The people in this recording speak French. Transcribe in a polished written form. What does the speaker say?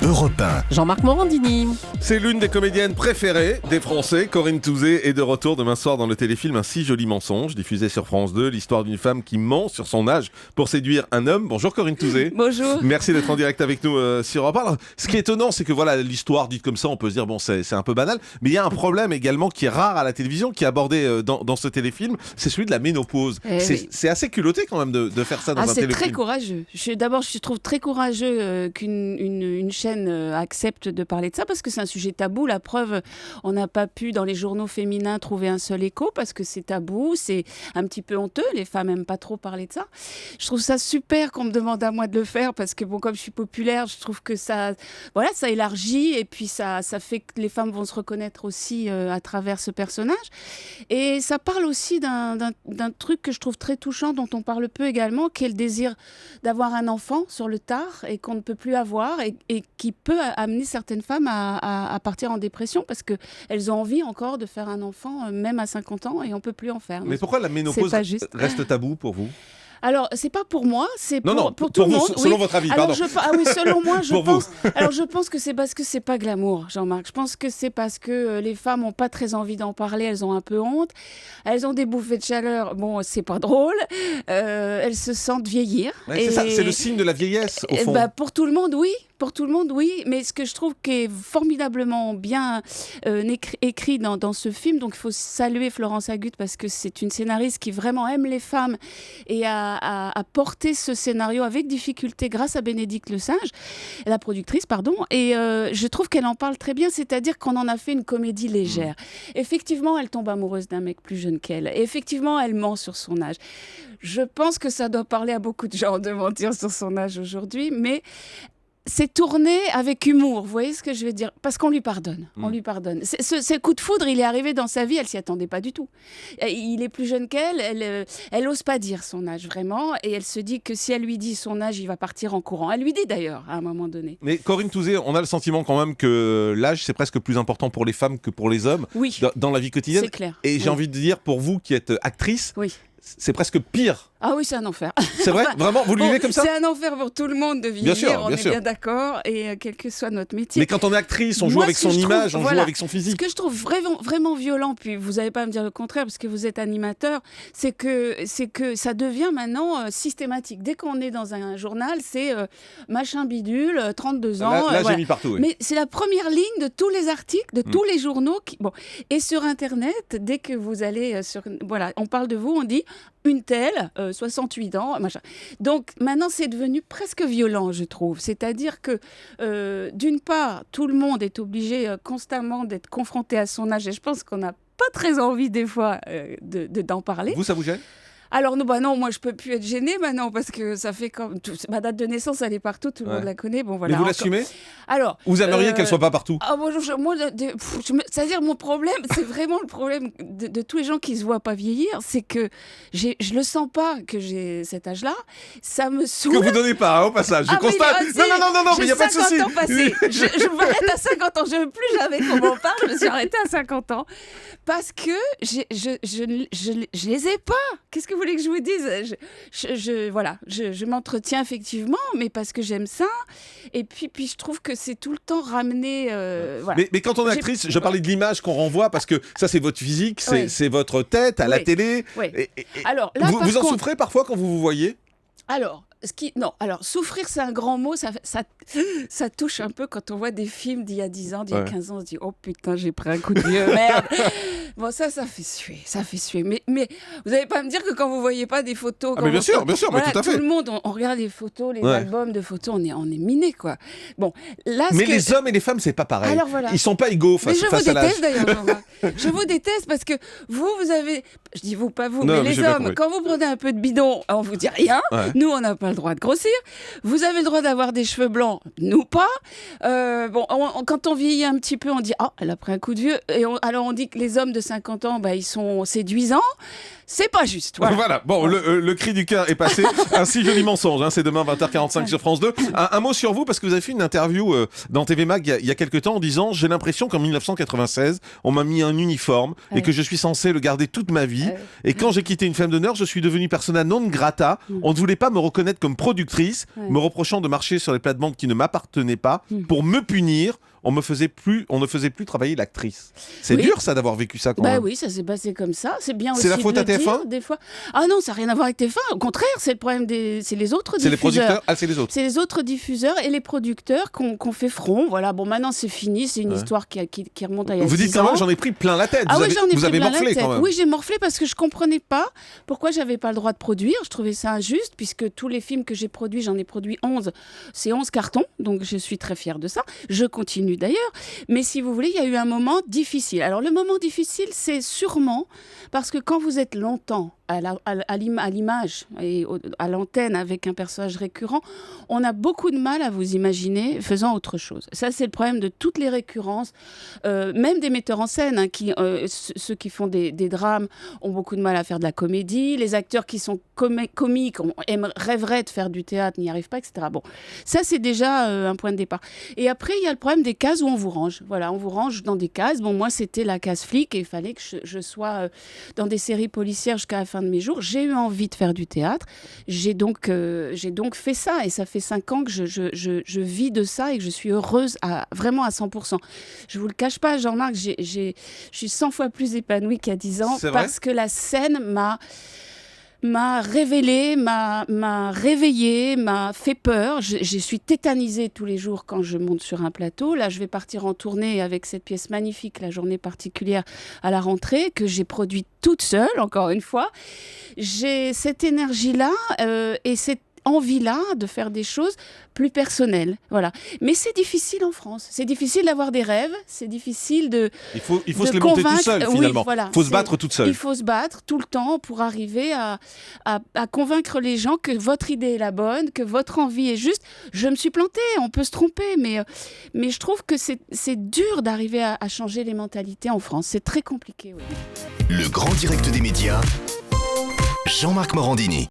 Europe 1. Jean-Marc Morandini. C'est l'une des comédiennes préférées des Français. Corinne Touzé est de retour demain soir dans le téléfilm Un si joli mensonge, diffusé sur France 2, l'histoire d'une femme qui ment sur son âge pour séduire un homme. Bonjour Corinne Touzé. Bonjour. Merci d'être en direct avec nous sur Europe 1. Alors, ce qui est étonnant, c'est que voilà, l'histoire dite comme ça, on peut se dire bon, c'est un peu banal, mais il y a un problème également qui est rare à la télévision, qui est abordé dans ce téléfilm, c'est celui de la ménopause. C'est assez culotté quand même de faire ça dans un téléfilm. C'est très courageux. Je trouve très courageux qu'une chaîne accepte de parler de ça, parce que c'est un sujet tabou. La preuve, on n'a pas pu dans les journaux féminins trouver un seul écho, parce que c'est tabou, c'est un petit peu honteux, les femmes n'aiment pas trop parler de ça. Je trouve ça super qu'on me demande à moi de le faire, parce que bon, comme je suis populaire, je trouve que ça élargit, et puis ça fait que les femmes vont se reconnaître aussi à travers ce personnage. Et ça parle aussi d'un truc que je trouve très touchant, dont on parle peu également, qui est le désir d'avoir un enfant sur le tard et qu'on ne peut plus avoir, et qui peut amener certaines femmes à partir en dépression, parce qu'elles ont envie encore de faire un enfant, même à 50 ans, et on ne peut plus en faire. Mais pourquoi la ménopause reste tabou pour vous ? Alors, c'est pas pour moi, c'est pour tout pour le vous, monde. Selon votre avis, pardon. Selon moi, je pour pense. Alors, je pense que c'est parce que c'est pas glamour, Jean-Marc. Je pense que c'est parce que les femmes ont pas très envie d'en parler, elles ont un peu honte, elles ont des bouffées de chaleur. Bon, c'est pas drôle. Elles se sentent vieillir. Ouais, c'est ça, c'est le signe de la vieillesse, au fond. Pour tout le monde, oui. Pour tout le monde, oui, mais ce que je trouve qui est formidablement bien écrit dans ce film, donc il faut saluer Florence Agut, parce que c'est une scénariste qui vraiment aime les femmes et a porté ce scénario avec difficulté grâce à Bénédicte Lesage, la productrice, pardon, et je trouve qu'elle en parle très bien, c'est-à-dire qu'on en a fait une comédie légère. Effectivement, elle tombe amoureuse d'un mec plus jeune qu'elle, et effectivement, elle ment sur son âge. Je pense que ça doit parler à beaucoup de gens de mentir sur son âge aujourd'hui, mais c'est tourné avec humour, vous voyez ce que je veux dire ? Parce qu'on lui pardonne, on lui pardonne. Ce coup de foudre, il est arrivé dans sa vie, elle s'y attendait pas du tout. Il est plus jeune qu'elle, elle ose pas dire son âge vraiment, et elle se dit que si elle lui dit son âge, il va partir en courant. Elle lui dit d'ailleurs, à un moment donné. Mais Corinne Touzé, on a le sentiment quand même que l'âge, c'est presque plus important pour les femmes que pour les hommes, oui, dans la vie quotidienne. C'est clair. Et j'ai envie de dire, pour vous qui êtes actrice, oui, c'est presque pire. Ah oui, c'est un enfer. C'est vrai ? Vraiment ? Vous le vivez comme ça ? C'est un enfer pour tout le monde de vieillir, on est bien d'accord, et quel que soit notre métier. Mais quand on est actrice, on joue avec son image, on joue avec son physique. Ce que je trouve vraiment, vraiment violent, puis vous n'allez pas me dire le contraire, parce que vous êtes animateur, c'est que ça devient maintenant systématique. Dès qu'on est dans un journal, c'est machin bidule, 32 ans. Là j'ai mis partout. Oui. Mais c'est la première ligne de tous les articles, de tous les journaux. Et sur Internet, dès que vous allez on parle de vous, on dit une telle, 68 ans, machin. Donc maintenant, c'est devenu presque violent, je trouve. C'est-à-dire que, d'une part, tout le monde est obligé constamment d'être confronté à son âge, et je pense qu'on n'a pas très envie, des fois, d'en parler. Vous, ça vous gêne ? Alors non, moi je peux plus être gênée maintenant, parce que ça fait comme ma date de naissance, elle est partout, tout le monde la connaît. Bon voilà. Mais vous l'assumez ? Alors, vous aimeriez qu'elle soit pas partout ? C'est-à-dire mon problème, c'est vraiment le problème de tous les gens qui se voient pas vieillir, c'est que je le sens pas que j'ai cet âge-là. Ça me saoule. Que vous donnez pas, au passage. Je constate. Non, mais il y a pas de souci. J'ai 50 ans passés. Je m'arrête à 50 ans. Je veux plus jamais qu'on m'en parle. Je me suis arrêtée à 50 ans parce que je les ai pas. Qu'est-ce que vous voulez que je vous dise ? Je m'entretiens effectivement, mais parce que j'aime ça. Et puis je trouve que c'est tout le temps ramené. Voilà. Mais quand on est actrice, je parlais de l'image qu'on renvoie, parce que ça, c'est votre physique, c'est votre tête à la télé. Oui. Alors, là, vous en souffrez parfois quand vous vous voyez ? Alors, souffrir, c'est un grand mot, ça touche un peu quand on voit des films d'il y a 10 ans, d'il y a 15 ans, on se dit « Oh putain, j'ai pris un coup de vieux, merde !» Bon, ça fait suer. Mais vous n'allez pas me dire que quand vous voyez pas des photos... mais bien sûr, voilà, mais tout à fait. Tout le monde, on regarde les photos, les albums de photos, on est miné, quoi. Bon, là... Mais les hommes et les femmes, c'est pas pareil. Alors, voilà. Ils sont pas égaux face à l'âge. Mais je vous déteste d'ailleurs, Jean-Marc. Je vous déteste parce que vous avez... Je dis vous, pas vous, mais les hommes, quand vous prenez un peu de bidon, on vous dit rien. Ouais. Nous, on n'a pas le droit de grossir. Vous avez le droit d'avoir des cheveux blancs, nous pas. Quand on vieillit un petit peu, on dit « Ah, elle a pris un coup de vieux ». Alors on dit que les hommes de de 50 ans, ils sont séduisants. C'est pas juste. Voilà. Bon, le cri du cœur est passé. Un si joli mensonge. C'est demain 20h45 sur France 2. Un mot sur vous, parce que vous avez fait une interview dans TV Mag il y a quelques temps en disant: j'ai l'impression qu'en 1996, on m'a mis un uniforme et que je suis censé le garder toute ma vie. Et quand j'ai quitté Une Femme d'honneur, je suis devenue persona non grata. On ne voulait pas me reconnaître comme productrice, me reprochant de marcher sur les plates-bandes qui ne m'appartenaient pas. Pour me punir, on ne faisait plus travailler l'actrice. C'est dur, ça, d'avoir vécu ça quand même. Oui, ça s'est passé comme ça. C'est bien aussi. C'est la faute à TF1 des fois. Ah non, ça n'a rien à voir avec TF1. Au contraire, c'est le problème c'est les autres diffuseurs. C'est les producteurs. Ah, c'est les autres. C'est les autres diffuseurs et les producteurs qu'on fait front. Voilà. Bon, maintenant c'est fini. C'est une histoire qui remonte à il y a 10 ans. Vous dites quand même, j'en ai pris plein la tête. Vous avez morflé quand même. Oui, j'ai morflé parce que je comprenais pas pourquoi j'avais pas le droit de produire. Je trouvais ça injuste puisque tous les films que j'ai produits, j'en ai produit 11. C'est 11 cartons, donc je suis très fière de ça. Je continue d'ailleurs. Mais si vous voulez, il y a eu un moment difficile. Alors le moment difficile, c'est sûrement parce que quand vous êtes longtemps à l'image et à l'antenne avec un personnage récurrent, on a beaucoup de mal à vous imaginer faisant autre chose. Ça, c'est le problème de toutes les récurrences, même des metteurs en scène, ceux qui font des drames ont beaucoup de mal à faire de la comédie. Les acteurs qui sont comiques rêveraient de faire du théâtre, n'y arrivent pas, etc. Bon, ça, c'est déjà un point de départ. Et après, il y a le problème des cases où on vous range. Voilà, on vous range dans des cases. Bon, moi, c'était la case flic et il fallait que je sois dans des séries policières jusqu'à la fin de mes jours. J'ai eu envie de faire du théâtre. J'ai donc fait ça. Et ça fait 5 ans que je vis de ça et que je suis heureuse vraiment à 100%. Je ne vous le cache pas, Jean-Marc, je suis 100 fois plus épanouie qu'il y a 10 ans parce que la scène m'a révélée, m'a réveillée, m'a fait peur. Je suis tétanisée tous les jours quand je monte sur un plateau. Là, je vais partir en tournée avec cette pièce magnifique, La Journée particulière, à la rentrée, que j'ai produite toute seule, encore une fois. J'ai cette énergie-là et cette envie-là de faire des choses plus personnelles. Voilà. Mais c'est difficile en France. C'est difficile d'avoir des rêves. C'est difficile de Il faut se les monter tout seul, finalement. Il faut se battre toute seule. Il faut se battre tout le temps pour arriver à convaincre les gens que votre idée est la bonne, que votre envie est juste. Je me suis plantée, on peut se tromper, mais je trouve que c'est dur d'arriver à changer les mentalités en France. C'est très compliqué. Oui. Le grand direct des médias, Jean-Marc Morandini.